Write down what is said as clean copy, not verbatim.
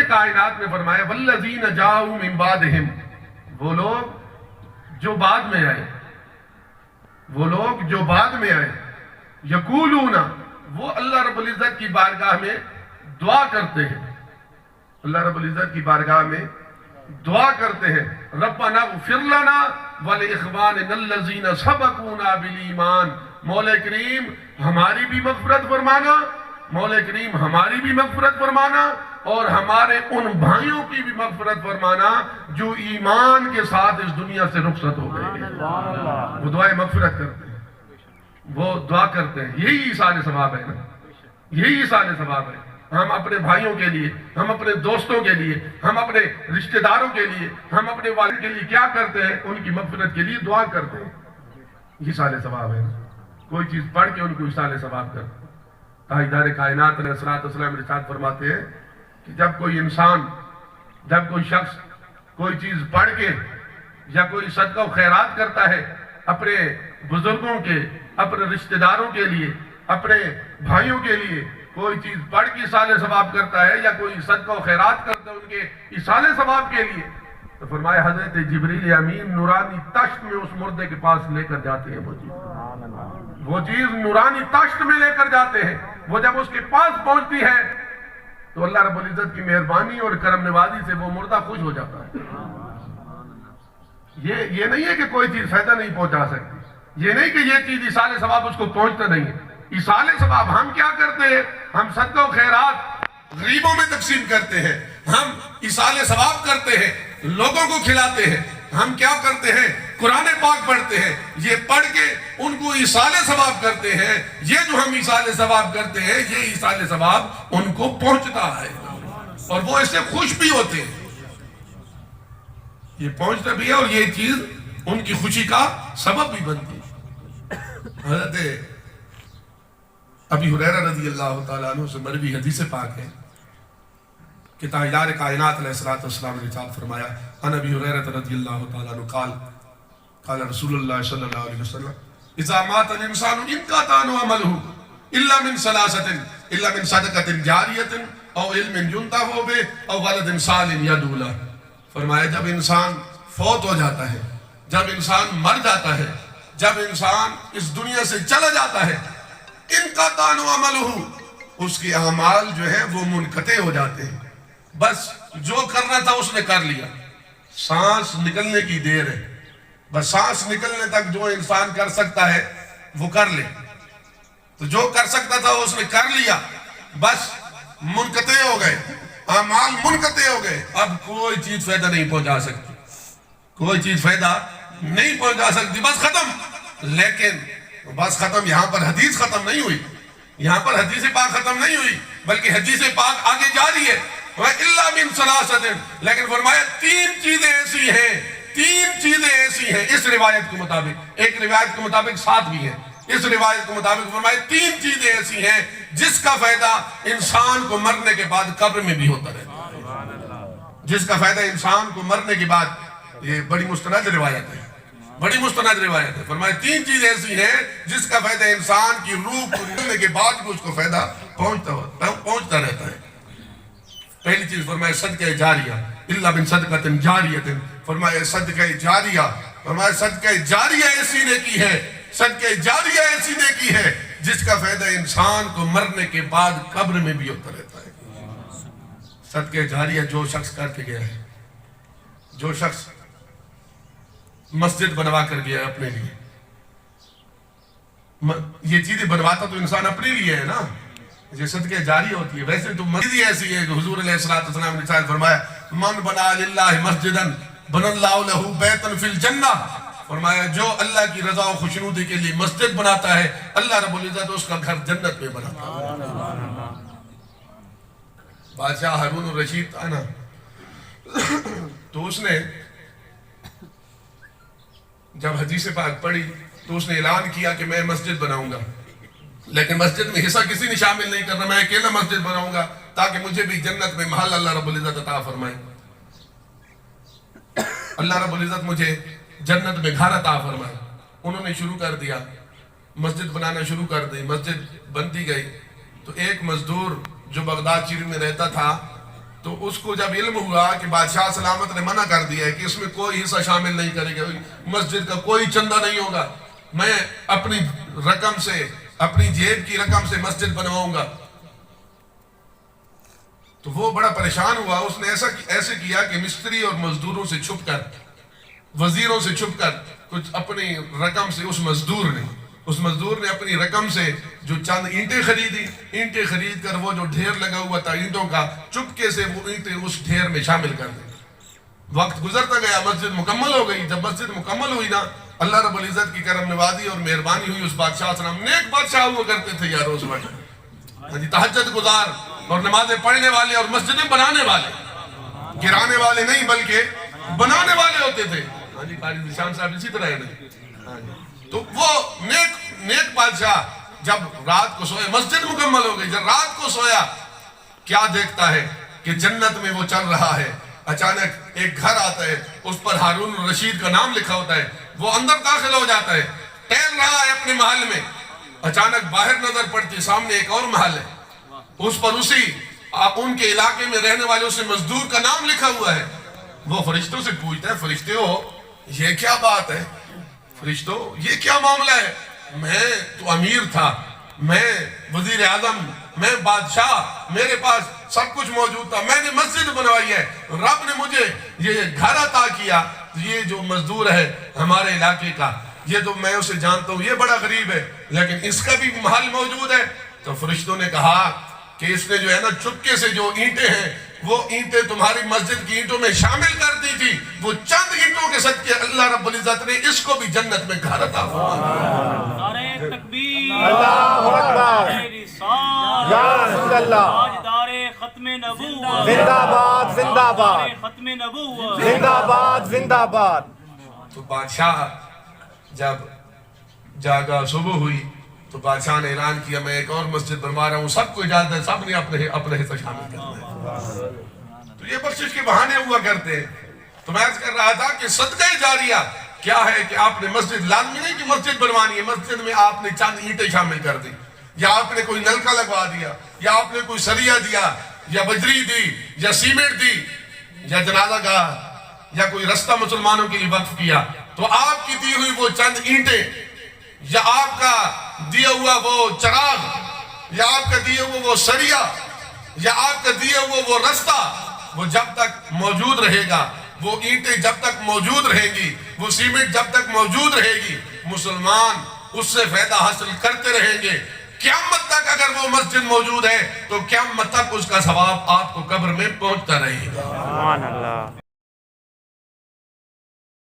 کائنات میں فرمایا والذین جاؤ من بعدہم، وہ لوگ جو بعد میں آئے، وہ لوگ جو بعد میں آئے، یقولون، وہ اللہ رب العزت کی بارگاہ میں دعا کرتے ہیں، اللہ رب العزت کی بارگاہ میں دعا کرتے ہیں، ربنا اغفر لنا ولاخواننا الذین سبقونا بالایمان، مولا کریم ہماری بھی مغفرت فرمانا، مولا کریم ہماری بھی مغفرت فرمانا اور ہمارے ان بھائیوں کی بھی مغفرت فرمانا جو ایمان کے ساتھ اس دنیا سے رخصت ہو گئے ہیں۔ وہ دعائیں مغفرت کرتے ہیں، وہ دعا کرتے ہیں، یہی ایصال ثواب ہے نا، یہی ایصال ثواب ہے۔ ہم اپنے بھائیوں کے لیے، ہم اپنے دوستوں کے لیے، ہم اپنے رشتہ داروں کے لیے، ہم اپنے والد کے لیے کیا کرتے ہیں؟ ان کی مغفرت کے لیے دعا کرتے ہیں، یہ ایصال ثواب ہے نا۔ کوئی چیز پڑھ کے ان کو ایصال ثواب کرتے ہیں۔ تاجدار کائنات علیہ السلام ارشاد فرماتے ہیں کہ جب کوئی انسان، جب کوئی شخص کوئی چیز پڑھ کے یا کوئی صدقہ و خیرات کرتا ہے اپنے بزرگوں کے، اپنے رشتہ داروں کے لیے، اپنے بھائیوں کے لیے کوئی چیز پڑھ کے ایصال ثواب کرتا ہے یا کوئی صدقہ و خیرات کرتا ہے ان کے ایصال ثواب کے لیے، تو فرمایا حضرت جبریل امین نورانی تشت میں اس مردے کے پاس لے کر جاتے ہیں، وہ چیز نورانی تشت میں لے کر جاتے ہیں۔ وہ جب اس کے پاس پہنچتی ہے تو اللہ رب العزت کی مہربانی اور کرم نوازی سے وہ مردہ خوش ہو جاتا ہے۔ یہ نہیں ہے کہ کوئی چیز فائدہ نہیں پہنچا سکتی، یہ نہیں کہ یہ چیز ایصال ثواب اس کو پہنچتا نہیں ہے۔ ایصال ثواب ہم کیا کرتے ہیں؟ ہم صدقہ و خیرات غریبوں میں تقسیم کرتے ہیں، ہم ایصال ثواب کرتے ہیں، لوگوں کو کھلاتے ہیں، ہم کیا کرتے ہیں؟ قرآن پاک پڑھتے ہیں، یہ پڑھ کے ان کو ایصال ثواب کرتے ہیں۔ یہ جو ہم ایصال ثواب کرتے ہیں، یہ ایصال ثواب ان کو پہنچتا ہے اور وہ اس سے خوش بھی ہوتے ہیں، یہ پہنچتا بھی ہے اور یہ چیز ان کی خوشی کا سبب بھی بنتی ہے۔ حضرت ابی ہریرہ رضی اللہ تعالیٰ عنہ سے مروی حدیث پاک ہے کہ تاجدار کائنات علیہ السلام نے ارشاد فرمایا، عن ابی ہریرہ رضی اللہ تعالیٰ عنہ قال قال رسول اللہ صلی اللہ علیہ وسلم اذا مات الانسان انقطع عنه عمله الا من ثلاثة الا من صدقة جاریة او علم ينتفع به او ولد صالح يدعو له۔ فرمایا جب انسان فوت ہو جاتا ہے، جب انسان مر جاتا ہے، جب انسان اس دنیا سے چلا جاتا ہے، انقطع عنه عمله، اس کے اعمال جو ہے وہ منقطع ہو جاتے ہیں، بس جو کرنا تھا اس نے کر لیا، سانس نکلنے کی دیر ہے، بس سانس نکلنے تک جو انسان کر سکتا ہے وہ کر لے، تو جو کر سکتا تھا اس نے کر لیا، بس منقطع ہو گئے، اعمال منقطع ہو گئے، اب کوئی چیز فائدہ نہیں پہنچا سکتی، کوئی چیز فائدہ نہیں پہنچا سکتی، بس ختم۔ لیکن بس ختم، یہاں پر حدیث ختم نہیں ہوئی، یہاں پر حدیث پاک ختم نہیں ہوئی، بلکہ حدیث پاک آگے جاری ہے، الا من ثلاثة، لیکن فرمایا تین چیزیں ایسی ہیں، تین چیزیں ایسی ہیں اس روایت کے مطابق، ایک روایت کے مطابق 7 بھی ہیں، اس روایت کے مطابق فرمایا تین چیزیں ایسی ہیں جس کا فائدہ انسان کو مرنے کے بعد قبر میں بھی ہوتا رہتا ہے، جس کا فائدہ انسان کو مرنے کے بعد، یہ بڑی مستند روایت ہے، بڑی مستند روایت ہے، فرمایا تین چیزیں ایسی ہیں جس کا فائدہ انسان کی روح کو مرنے کے بعد بھی اس کو فائدہ پہنچتا رہتا ہے۔ پہلی چیز فرمایا صدقہ جاریہ، الا من صدقۃ جاریہ، فرمایا صدقہ جاریہ، فرمایا صدقہ جاریہ ایسی نیکی ہے، صدقہ جاریہ ایسی نیکی ہے جس کا فائدہ انسان کو مرنے کے بعد قبر میں بھی ہوتا رہتا ہے۔ صدقہ جاریہ جو شخص کر کے گیا ہے، جو شخص مسجد بنوا کر گیا ہے اپنے لیے، یہ چیزیں بنواتا تو انسان اپنے لیے ہے نا، یہ صدقہ جاری ہوتی ہے۔ ویسے تو مسجد ہی ایسی ہے کہ حضور علیہ السلام نے فرمایا من بنا للہ مسجدا بن اللہ لہ بیتا فی الجنہ، فرمایا جو اللہ کی رضا و خوشنودی کے لیے مسجد بناتا ہے اللہ رب العزت اس کا گھر جنت میں بناتا ہے۔ بادشاہ ہارون الرشید تھا نا، تو اس نے جب حدیث پاک پڑھی تو اس نے اعلان کیا کہ میں مسجد بناؤں گا، لیکن مسجد میں حصہ کسی نے شامل نہیں کرنا، میں اکیلا مسجد بناؤں گا تاکہ مجھے بھی جنت میں محل اللہ رب العزت عطا فرمائے، اللہ رب العزت مجھے جنت میں گھر عطا فرمائے۔ انہوں نے شروع کر دیا، مسجد بنانا شروع کر دی، مسجد بنتی گئی، تو ایک مزدور جو بغداد شریف میں رہتا تھا تو اس کو جب علم ہوا کہ بادشاہ سلامت نے منع کر دیا ہے کہ اس میں کوئی حصہ شامل نہیں کرے گا، مسجد کا کوئی چندہ نہیں ہوگا، میں اپنی رقم سے، اپنی جیب کی رقم سے مسجد بنواؤں گا، تو وہ بڑا پریشان ہوا. اس نے ایسے کیا کہ مستری اور مزدوروں سے چھپ کر، وزیروں سے چھپ کر کچھ اپنی رقم سے اس مزدور نے اپنی رقم سے جو چند اینٹیں خریدی، اینٹیں خرید کر وہ جو ڈھیر لگا ہوا تھا اینٹوں کا، چپکے سے وہ اینٹیں اس ڈھیر میں شامل کر دی. وقت گزرتا گیا، مسجد مکمل ہو گئی. جب مسجد مکمل ہوئی نا، اللہ رب العزت کی کرم نوازی اور مہربانی ہوئی. اس بادشاہ سے نیک بادشاہ ہوا کرتے تھے یار اس وقت، تہجد گزار اور نمازیں پڑھنے والے اور مسجدیں بنانے والے، گرانے والے نہیں بلکہ بنانے والے ہوتے تھے. ہاں جی، قاری ذیشان صاحب اسی طرح ہے نا. تو وہ نیک بادشاہ جب رات کو سوئے، مسجد مکمل ہو گئی، جب رات کو سویا کیا دیکھتا ہے کہ جنت میں وہ چل رہا ہے. اچانک ایک گھر آتا ہے، اس پر ہارون الرشید کا نام لکھا ہوتا ہے. وہ اندر داخل ہو جاتا ہے، ٹہل رہا ہے اپنے محل میں. اچانک باہر نظر پڑتی، سامنے ایک اور محل ہے، اس پر ان کے علاقے میں رہنے والے اسے مزدور کا نام لکھا ہوا ہے. وہ فرشتوں سے پوچھتا ہے، فرشتوں یہ کیا بات ہے؟ فرشتوں یہ کیا معاملہ ہے؟ میں تو امیر تھا، میں وزیر اعظم، میں بادشاہ، میرے پاس سب کچھ موجود تھا، میں نے مسجد بنوائی ہے، رب نے مجھے یہ گھر عطا کیا. یہ جو مزدور ہے ہمارے علاقے کا، یہ تو میں اسے جانتا ہوں، یہ بڑا غریب ہے، لیکن اس کا بھی محل موجود ہے. تو فرشتوں نے کہا کہ اس نے جو ہے نا چپکے سے جو اینٹیں ہیں، وہ اینٹیں تمہاری مسجد کی اینٹوں میں شامل کر دی تھی. وہ چند اینٹوں کے صدقے اللہ رب العزت نے اس کو بھی جنت میں گھر عطا فرمایا. نعرہ تکبیر، اللہ اکبر، یا رسول اللہ، تاجدار ختم نبوت، زندہ باد زندہ باد، ختم نبوت، زندہ باد زندہ باد. تو بادشاہ جب جاگا، صبح ہوئی تو بادشاہ نے اعلان کیا میں ایک اور مسجد بنوا رہا ہوں، سب کو اجازت ہے، سب نے اپنے حصہ شامل کرنا ہے. تو یہ بخشش کے بہانے ہوا کرتے ہیں. تو میں عرض کر رہا تھا کہ صدقہ جاریہ کیا ہے کہ آپ نے مسجد، لازمی نہیں کہ مسجد بنوانی ہے، مسجد میں آپ نے چند اینٹیں شامل کر دی، یا آپ نے کوئی نلکا لگوا دیا، یا آپ نے کوئی سریہ دیا، یا بجری دی، یا سیمنٹ دی، یا جنازہ گاہ، یا کوئی رستہ مسلمانوں کے لیے وقف کیا. تو آپ کی دی ہوئی وہ چند اینٹیں، یا آپ کا دیا ہوا وہ چراغ، یا آپ کا دیا ہوا وہ سریہ، یا آپ کا دیا ہوا وہ رستہ، وہ جب تک موجود رہے گا، وہ اینٹیں جب تک موجود رہیں گی، وہ سیمنٹ جب تک موجود رہے گی، مسلمان اس سے فائدہ حاصل کرتے رہیں گے. قیامت تک اگر وہ مسجد موجود ہے تو قیامت تک اس کا ثواب آپ کو قبر میں پہنچتا رہے گا. سبحان اللہ.